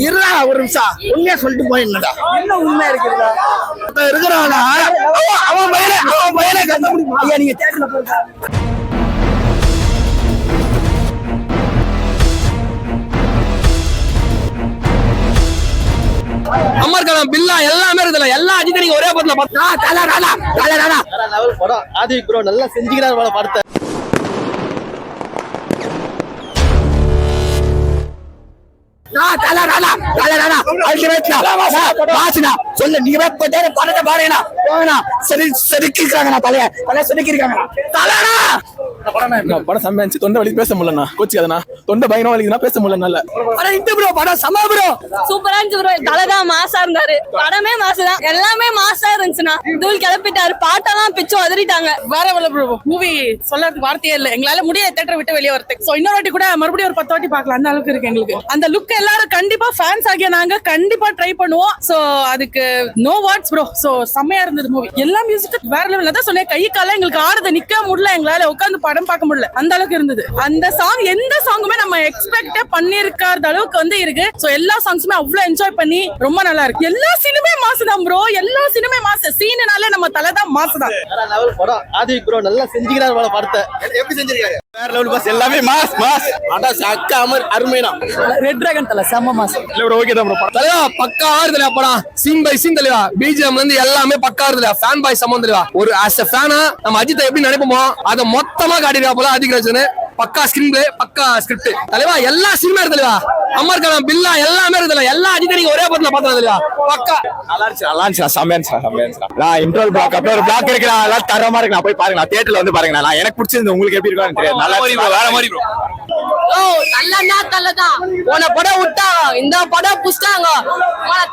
இருடா ஒரு நிமிஷம் உண்மையா சொல்லிட்டு போய் என்னடா என்ன உண்மை இருக்குதா இருக்கிறானா அவன் பையனை கத்த முடியுமா? ஐயா நீங்க தேட்டர்ல போயிருக்கா அமர்கலம் பில்லா எல்லாமே இருக்குல்ல, எல்லா அஜித்தை நீங்க ஒரே படத்துல பார்த்தா படம் ஆதி ப்ரோ நல்லா செஞ்சுக்கிறார் படத்தை. சொல்லு நீங்க படத்தை பாருங்க படம் செம்மையாச்சு. தொண்டை வலி பேச முடியலண்ணா, கோச்சிக்காதண்ணா. தொண்டை பயங்கரம் வலிக்குதுன்னா பேச முடியல. நல்ல படம் சமா ப்ரோ, சூப்பரா இருந்துச்சு ப்ரோ. தலைதான் மாசா இருந்தாரு, படமே மாசுதான், எல்லாமே மாசா இருந்துச்சுன்னா. தூள் கிளப்பிட்டாரு, பாட்டெல்லாம் பிச்சு உதறிட்டாங்க. வேற ப்ரோ மூவி சொல்றதுக்கு வார்த்தையே இல்ல. எங்களால முடியாது தேட்டரை விட்டு வெளியே வரதுக்கு. சோ இன்னொரு வாட்டி கூட மறுபடியும் ஒரு 10 வாட்டி பார்க்கலாம், அந்த அளவுக்கு இருக்கு எங்களுக்கு. அந்த லுக் எல்லாரும் கண்டிப்பா ஃபேன்ஸ் ஆகிய நாங்க கண்டிப்பா ட்ரை பண்ணுவோம். சோ அதுக்கு நோ வேர்ட்ஸ் ப்ரோ. சோ செம்மையா இருந்தது மூவி. எல்லா மியூசிக் வேற லெவல்ல தான் சொன்னேன். கை கால எங்களுக்கு ஆடுது, நிக்க முடியல, எங்களால உட்காந்து படம் பார்க்க முடியல, அந்த அளவுக்கு இருந்தது. அந்த சாங் எந்த சாங்குமே நம்ம எக்ஸ்பெக்ட் பண்ணிருக்காத அளவுக்கு வந்து இருக்கு. சோ எல்லா சாங்ஸுமே அவ்வளவு என்ஜாய் பண்ணி ரொம்ப நல்லா இருக்கு. எல்லா சினிமே மாசுதான் ப்ரோ, எல்லா சினிமே மாசு. சீனால நம்ம தலைதான் மாசுதான். படம் ஆதி ப்ரோ நல்லா செஞ்சுக்கிறார் படத்தை. எப்படி செஞ்சிருக்காரு? வேற லெவல் பாஸ், எல்லாமே மாஸ் மாஸ். அட சக்க அமர் அருமைனா. ரெட் டிராகன் தல செம்ம மாசம். இல்ல ப்ரோ, ஓகே தான் ப்ரோ. தலைவா பக்கா ஆறுதல படம். சீன் பை சீன் தலைவா, பிஜிஎம்ல இருந்து எல்லாமே பக்கா ஆறுதல. ஃபேன் பாய் சம்பந்தம் தலைவா. ஒரு ஆஸ் எ ஃபேனா நம்ம அஜித்தை எப்படி நினைப்போமோ அதை மொத்தமா காட்டிடுவா போல அதிகராஜன். பக்கா ஸ்கிரீன் பிளே, பக்கா ஸ்கிரிப்ட் தலைவா. எல்லா சினிமா இருக்கு தலைவா. அமர்கலம் பில்லா எல்லாமே இருக்கு தலைவா. எல்லா அஜித்தை நீங்க ஒரே படத்துல பார்த்தா தலைவா. பக்கா நல்லா இருந்துச்சு, செம்மையா இருந்துச்சு. நான் இன்ட்ரோல் பிளாக் அப்புறம் ஒரு பிளாக் இருக்கு, எல்லாம் தரமா இருக்கு. நான் போய் பாருங்க, நான் தியேட்டர்ல வந்து பாருங்க. நான் எனக்கு பிடிச்சிருந்து, உங்களுக்கு எப்படி இருக்குன்னு தெரியாது. நல்லா வேற மாதிரி ப்ரோ. போன படம் விட்டாங்க, இந்த படம் புடிச்சாங்க.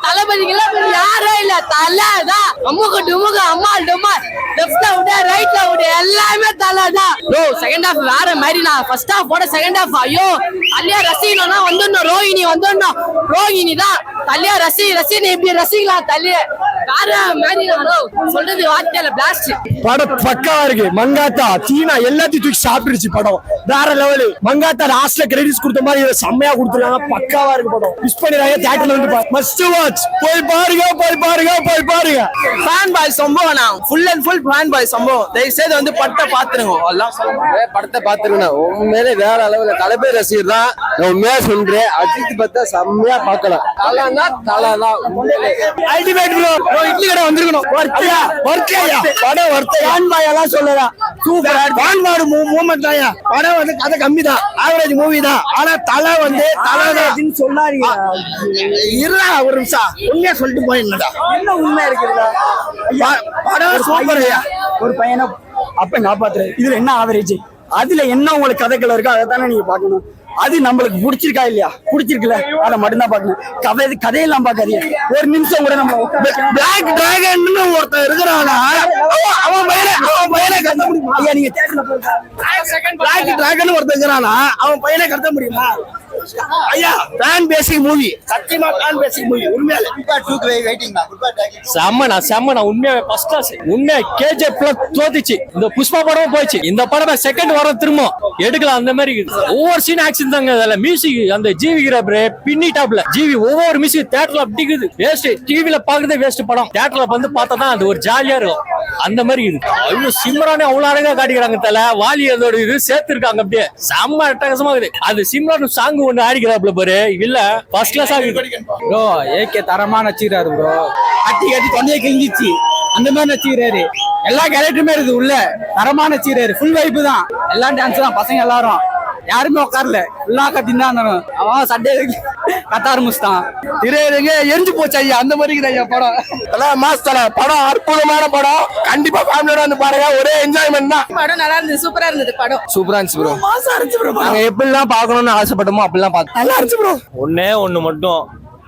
தளபதிகள யாரே இல்ல, தலைதான். அம்முக்கு டுமுக்கு அம்மா டுமா, லெஃப்ட்ல விட ரைட்ல விட எல்லாமே தலைதான். செகண்ட் ஹாஃப் வேற மாதிரி. நான் ஃபர்ஸ்ட் ஹாஃப் போட செகண்ட் ஹாஃப் ஐயோ தல்லியா ரசிகனா வந்துடணும். ரோஹிணி வந்துடணும். ரோஹிணி தான் தல்லியா ரசிகனை எப்படி ரசிக்கலாம்? தல்லிய வேற மாதிரி. சொல்றது வார்த்தையில பிளாஸ்ட். படம் பக்காவா இருக்கு. மங்காத்தா சீனா எல்லாத்தையும் தூக்கி சாப்பிட்டுருச்சு. படம் வேற லெவலு. மங்காத்தா லாஸ்ட்ல கிரெடிட்ஸ் கொடுத்த மாதிரி செம்மையா கொடுத்துருக்காங்க. பக்காவா இருக்கு படம். மிஸ் பண்ணிடாங்க, தியேட்டர்ல வந்து பாருங்க. Must watch. போய் பாருங்க. ஃபேன் பாய் சம்பவம். நான் full and full fan boy சம்பவம். தயவு செய்து வந்து படத்தை பாத்துருங்க. எல்லாம் படத்தை பாத்துருங்க. உண்மையிலே வேற அளவுல தலைமை ரசிகர் தான். நான் உண்மையா சொல்றேன், அஜித் பார்த்தா செம்மையா பாக்கலாம். தலைதான் அல்டிமேட் ப்ரோ. இட்லி கடை வந்திருக்கணும். படம் ஃபேன் பாய் எல்லாம் சொல்லலாம். சூப்பர் ஃபேன் வார்டு மூவ்மெண்ட் தான். படம் வந்து கதை கம்மி தான், ஆவரேஜ் மூவி தான். ஆனா தலை வந்து தலைன்னு சொல்லாரு. இருடா ஒரு நிமிஷம் உண்மையா சொல்லிட்டு போய் என்னடா என்ன உண்மை இருக்குதா படம் சூப்பர். ஒரு பையனை அப்ப காப்பாத்துறது. இதுல என்ன ஆவரேஜ்? அதுல என்ன உங்களுக்கு கதைகள் இருக்கோ அதை தானே நீங்க பாக்கணும். அது நம்மளுக்கு பிடிச்சிருக்கா இல்லையா? பிடிச்சிருக்குல்ல, அதை மட்டும்தான் பாக்கணும். கதையெல்லாம் பாக்காதீங்க. ஒரு நிமிஷம் கூட நம்ம பிளாக் டிராகன் ஒருத்தன் இருக்கிறானா அவன் பையனை கத்த முடியுமா? ஐயா நீங்க தேட்டர்ல போயிருக்கா? பிளாக் டிராகன் ஒருத்தன் இருக்கிறானா அவன் பையனை கத்த முடியுமா? ஐயா ஃபேன் பேசிக் மூவி, சத்தியமா ஃபேன் பேசிக் மூவி. உண்மையாலே செம்ம உண்மையா ஃபர்ஸ்ட் கிளாஸ். உண்மை கேஜிஎஃப் தோத்துச்சு. இந்த புஷ்பா படமும் போயிடுச்சு. இந்த படமே செகண்ட் வரும் திரும்ப எடுக்கலாம். அந்த மாதிரி ஒவ்வொரு சீன் ஆக்ஷன் தாங்க. அதில் மியூசிக் அந்த ஜிவி பின்னி டாப்ல ஜிவி ஒவ்வொரு மியூசிக் தியேட்டர்ல அப்படிங்குது. வேஸ்ட். டிவில பாக்குறதே வேஸ்ட். படம் தியேட்டர்ல வந்து பார்த்தா தான் அது ஒரு ஜாலியா இருக்கும். அந்த மாதிரி இருக்கு. ஐயோ சிம்ரானே அவ்வளவு அழகா காட்டிக்கிறாங்க. தலை வாலி அதோட இது சேர்த்திருக்காங்க. அப்படியே செம்ம அட்டகாசமா இருக்குது. அது சிம்ரான் சாங் ஒண்ணு ஆடிக்கிறாப்ல பாரு. இல்ல ஃபர்ஸ்ட் கிளாஸ் ஆகுது ப்ரோ. ஏகே தரமா நச்சுக்கிறாரு ப்ரோ. கட்டி தொண்டையை கிழிஞ்சிச்சு அந்த மாதிரி நச்சுக்கிறாரு. எல்லா கேரக்டருமே இருக்குது உள்ள. தரமா நச்சுக்கிறாரு. ஃபுல் வைப்பு தான். எல்லாம் டான்ஸ் தான். பசங்க எல்லாரும் யாருமே உட்காரல. எல்லாம் கத்தின்னு தான் இருந்தாலும் அவன் சண்டே கத்த ஆரம்பிச்சுட்டான். திரையரங்க எரிஞ்சு போச்சு ஐயா. அந்த மாதிரி ஐயா படம் எல்லாம் மாஸ் தலை. படம் அற்புதமான படம். கண்டிப்பா ஃபேமிலியோட வந்து பாருங்க. ஒரே என்ஜாய்மெண்ட் தான். படம் நல்லா இருந்தது, சூப்பரா இருந்தது படம். சூப்பரா இருந்துச்சு ப்ரோ. மாசா இருந்துச்சு ப்ரோ. நாங்க எப்படிலாம் பாக்கணும்னு ஆசைப்பட்டோமோ அப்படிலாம் பார்த்தோம். நல்லா இருந்துச்சு ப்ரோ. ஒண்ணு மட்டும்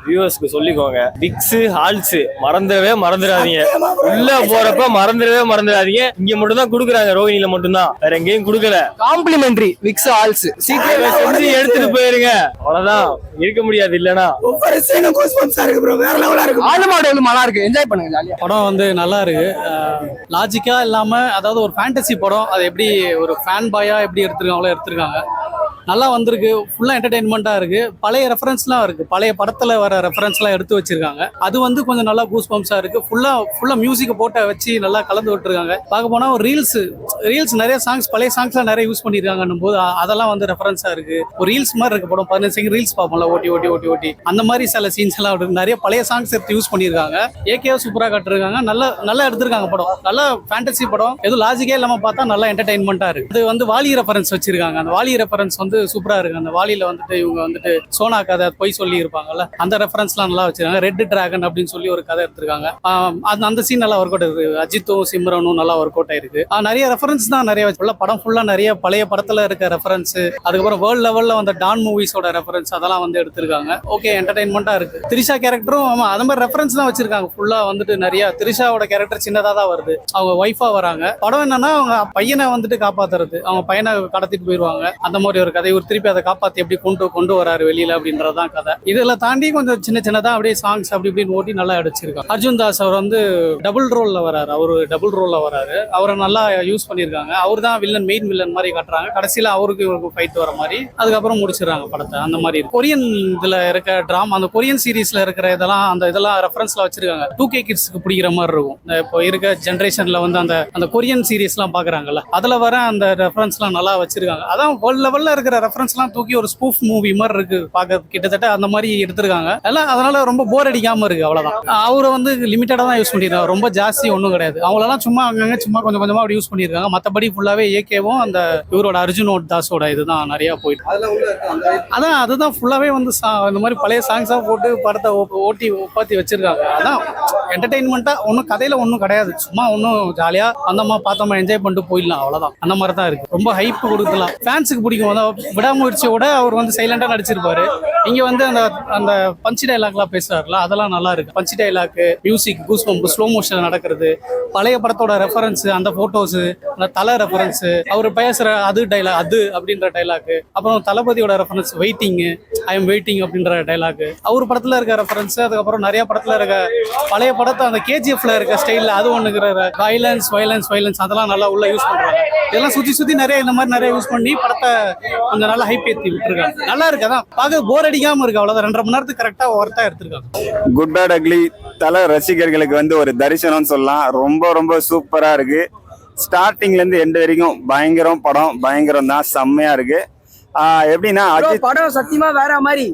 வியூவர்ஸ்க்கு சொல்லிக்கோங்க. பிக்ஸ் ஹால்ஸ் மறந்துடாதீங்க. உள்ள போறப்ப மறந்துடாதீங்க. இங்க மட்டும் தான் குடுக்குறாங்க. ரோஹிணில மட்டும் தான், வேற எங்கேயும் குடுக்கல. காம்ப்ளிமெண்டரி விக்ஸ் ஹால்ஸ் சீக்கிரம் எடுத்துட்டு போயிருங்க. அவ்வளவுதான், இருக்க முடியாது இல்லனா. ஒவ்வொரு சீனும் கூஸ்பம்ஸா இருக்கு ப்ரோ. வேற லெவலா இருக்கு. ஆளுமாடு வந்து நல்லா இருக்கு. என்ஜாய் பண்ணுங்க ஜாலியா. படம் வந்து நல்லா இருக்கு. லாஜிக்கா இல்லாம, அதாவது ஒரு ஃபேண்டசி படம். அது எப்படி ஒரு ஃபேன் பாயா எப்படி எடுத்திருக்காங்களோ எடுத்திருக்காங்க. நல்லா வந்திருக்கு. ஃபுல்லா என்டர்டைன்மெண்டா இருக்கு. பழைய ரெஃபரன்ஸ்லாம் இருக்கு. பழைய படத்துல வர ரெஃபரன்ஸ்லாம் எடுத்து வச்சிருக்காங்க. அது வந்து கொஞ்சம் நல்லா கூஸ் பம்ப்ஸா இருக்கு. ஃபுல்லா மியூசிக் போட்ட வச்சு நல்லா கலந்து விட்டுருக்காங்க. பார்க்க போனா ஒரு ரீல்ஸ் நிறைய சாங்ஸ் பழைய சாங்ஸ்லாம் நிறைய யூஸ் பண்ணிருக்காங்கன்னும் போது அதெல்லாம் வந்து ரெஃபரன்ஸா இருக்கு. ஒரு ரீல்ஸ் மாதிரி இருக்கு படம். 15 செகண்ட் ரீல்ஸ் பார்ப்போம்ல, ஓட்டி அந்த மாதிரி சில சீன்ஸ் எல்லாம் நிறைய பழைய சாங்ஸ் எடுத்து யூஸ் பண்ணிருக்காங்க. ஏகே சூப்பரா காட்டிருக்காங்க. நல்லா எடுத்திருக்காங்க படம். நல்ல ஃபேண்டசி படம். எதுவும் லாஜிக்கே இல்லாம பார்த்தா நல்லா என்டர்டைன்மெண்டா இருக்கு. இது வந்து வாலி ரெஃபரன்ஸ் வச்சிருக்காங்க. அந்த வாலி ரெஃபரன்ஸ் வந்து சூப்பரா இருக்கு. அந்த வாலியில வந்துட்டு இவங்க வந்துட்டு சோனா கதை போய் சொல்லி இருப்பாங்கல்ல, அந்த ரெஃபரன்ஸ்லாம் நல்லா வச்சிருக்காங்க. ரெட் டிராகன் அப்படின்னு சொல்லி ஒரு கதை எடுத்திருக்காங்க. அந்த சீன் நல்லா ஒர்க் அவுட் இருக்கு. அஜித்தும் சிம்ரனும் நல்லா ஒர்க் அவுட் ஆயிருக்கு. நிறைய ரெஃபரன்ஸ் தான் நிறைய வச்சு படம் ஃபுல்லா நிறைய பழைய படத்துல இருக்க ரெஃபரன்ஸ், அதுக்கப்புறம் வேர்ல்ட் லெவல்ல வந்த டான் மூவிஸோட ரெஃபரன்ஸ் அதெல்லாம் வந்து எடுத்திருக்காங்க. ஓகே, என்டர்டைன்மெண்டா இருக்கு. திரிஷா கேரக்டரும் அது மாதிரி ரெஃபரன்ஸ் தான் வச்சிருக்காங்க. ஃபுல்லா வந்துட்டு நிறைய திரிஷாவோட கேரக்டர் சின்னதா தான் வருது. அவங்க ஒய்ஃபா வராங்க. படம் என்னன்னா அவங்க பையனை வந்துட்டு காப்பாத்துறது, அவங்க பையனை கடத்திட்டு போயிருவாங்க. அந்த மாதிரி ஒரு கதை. ஒரு திருப்பி அதை காப்பாத்தி எப்படி கொண்டு வராரு வெளியில அப்படின்றதான் கதை. இதெல்லாம் தாண்டி கொஞ்சம் சின்னதா அப்படியே சாங்ஸ் அப்படி இப்படின்னு ஓட்டி நல்லா அடிச்சிருக்காங்க. அர்ஜுன் தாஸ் அவர் வந்து டபுள் ரோல்ல வராரு. அவரை நல்லா யூஸ் பண்ணிருக்காங்க. அவர் தான் மெயின் வில்லன் மாதிரி காட்டுறாங்க. கடைசியில அவருக்கு ஃபைட் வர மாதிரி அதுக்கப்புறம் முடிச்சிடறாங்க படத்தை. அந்த மாதிரி கொரியன் இதுல இருக்க டிராமா, அந்த கொரியன் சீரீஸ்ல இருக்கிற இதெல்லாம் ரெஃபரன்ஸ்ல வச்சிருக்காங்க. 2K கிட்ஸ்க்கு பிடிக்கிற மாதிரி இருக்கும். இப்போ இருக்க ஜென்ரேஷன்ல வந்து அந்த கொரியன் சீரீஸ் எல்லாம் பாக்குறாங்கல்ல, அதுல வர அந்த ரெஃபரன்ஸ் எல்லாம் நல்லா வச்சிருக்காங்க. அதான் வேர்ல்ட் லெவல்ல இருக்கிற ரெஃபரன்ஸ் எல்லாம் தூக்கி ஒரு ஸ்பூஃப் மூவி மாதிரி இருக்கு. பார்க்க கிட்டத்தட்ட அந்த மாதிரி எடுத்திருக்காங்க. அதனால ரொம்ப போர் அடிக்காம இருக்கு. அவ்வளவுதான். அவரை வந்து லிமிட்டடா தான் யூஸ் பண்ணிருக்காங்க. ரொம்ப ஜாஸ்தி ஒன்றும் கிடையாது. அவங்களெல்லாம் சும்மா அங்கங்க சும்மா கொஞ்சம் கொஞ்சமா அப்படி யூஸ் பண்ணிருக்காங்க. மற்றபடி ஃபுல்லாவே ஏகேவும் அந்த இவரோட அர்ஜுன் தாஸோட இதுதான் நிறைய போயிட்டு. அதுதான் ஃபுல்லாவே வந்து இந்த மாதிரி பழைய சாங்ஸா போட்டு படத்தை ஒப்பாத்தி வச்சிருக்காங்க. அதான் என்டர்டைன்மெண்டா. ஒன்றும் கதையில ஒன்றும் கிடையாது. சும்மா ஒன்றும் ஜாலியா வந்தோமா பார்த்தோமா என்ஜாய் பண்ணிட்டு போயிடலாம். அவ்வளவுதான். அந்த மாதிரி தான் இருக்கு. ரொம்ப ஹைப் கொடுக்கலாம். ஃபேன்ஸுக்கு பிடிக்கும். விடாமுயற்சியோட அவர் வந்து சைலண்டா நடிச்சிருப்பாரு. இங்க வந்து அந்த பஞ்ச் டைலாக்லாம் பேசுறாருல, அதெல்லாம் நல்லா இருக்கு. Punch dialogue, music, goose bump, slow motion நடக்கிறது, பழைய படத்தோட ரெஃபரன்ஸ், அந்த போட்டோஸ், அந்த தலை ரெஃபரன்ஸ், அவர் பேசுற அது அப்படின்ற டைலாக், அப்புறம் தளபதியோட ரெஃபரன்ஸ் ஐ எம் வெயிட்டிங் அப்படின்ற டைலாக், அவர் படத்துல இருக்க ரெஃபரன்ஸ், அதுக்கப்புறம் நிறைய படத்துல இருக்க பழைய படத்தை அந்த KGFல இருக்க ஸ்டைல்ல அது ஒண்ணுங்கிற வயலன்ஸ் அதெல்லாம் நல்லா உள்ள யூஸ் பண்றாங்க. இதெல்லாம் சுத்தி நிறைய இந்த மாதிரி நிறைய யூஸ் பண்ணி படத்தை கொஞ்சம் நல்லா ஹைப் ஏத்தி விட்டுருக்காங்க. நல்லா இருக்கு. அதான் பார்க்க போர் அடிக்காம இருக்கு. அவ்வளவுதான். 2.5 மணி நேரத்துக்கு கரெக்டா ஒர்த்தா எடுத்திருக்காங்க. குட் பேட் அக்லி தல ரசிகர்களுக்கு வந்து ஒரு தரிசனம் சொல்லலாம். ரொம்ப சூப்பரா இருக்கு. ஸ்டார்டிங்ல இருந்து எண்டு வரைக்கும் பயங்கரம் தான். செம்மையா இருக்கு. எப்படின்னா படம் சத்தியமா வேற மாதிரி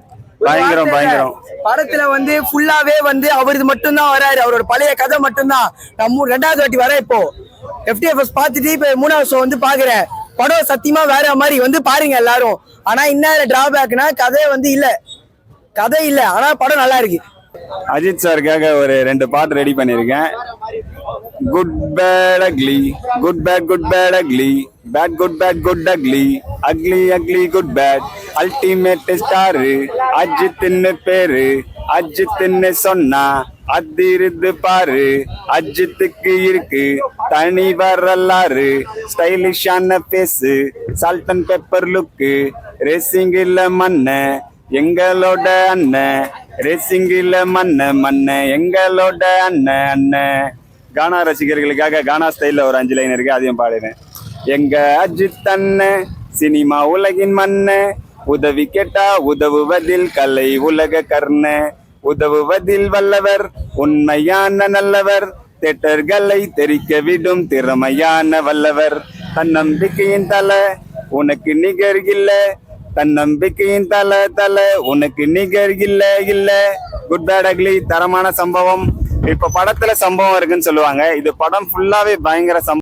பயங்கரம். படத்துல வந்து ஃபுல்லாவே வந்து அவரது மட்டும்தான் வராரு. அவரோட பழைய கதை மட்டும்தான். நான் 2வது வாட்டி வரேன். இப்போ FTFS பார்த்துட்டு இப்ப 3வது ஷோ வந்து பாக்குறேன். படம் சத்தியமா வேற மாதிரி வந்து பாருங்க எல்லாரும். ஆனா என்ன டிராபேக்னா கதை இல்ல. ஆனா படம் நல்லா இருக்கு. அஜித் சாருக்காக ஒரு 2 பாட்டு ரெடி பண்ணிருக்கேன். Good bad ugly, good bad ugly, bad good ugly, ugly good bad, ultimate star அஜித்னு பேரு. அஜித்னு சொன்னா அதிருது பாரு. அஜித்துக்கு இருக்கு தனி வரலாறு. ஸ்டைலிஷான பேசு, salt and pepper look, racing இல்ல மண்ண எங்களோட அண்ணன், ரேசிங் இல்ல மண்ண எங்களோட அண்ணன். கானா ரசிகர்களுக்காக கானா ஸ்டைல்ல ஒரு 5 லைன் இருக்கு, அதையும் பாடுறேன். எங்க அஜித் அண்ணன் சினிமா உலகின் மண்ண, உதவி கேட்டா உதவுவதில் கலை உலக கர்ண, உதவுவதில் வல்லவர் உண்மையான நல்லவர், தேட்டர்களை தெரிக்க விடும் திறமையான வல்லவர். தன்னம்பிக்கையின் தலை உனக்கு நிகர் இல்ல, தன்னம்பிக்கையின் தலை உனக்கு நிகர் இல்ல. குட் பேட் அக்லி தரமான சம்பவம். இப்ப படத்துல சம்பவம் இருக்குன்னு சொல்லுவாங்க. இது படம் ஃபுல்லாவே பயங்கர சம்பவம்.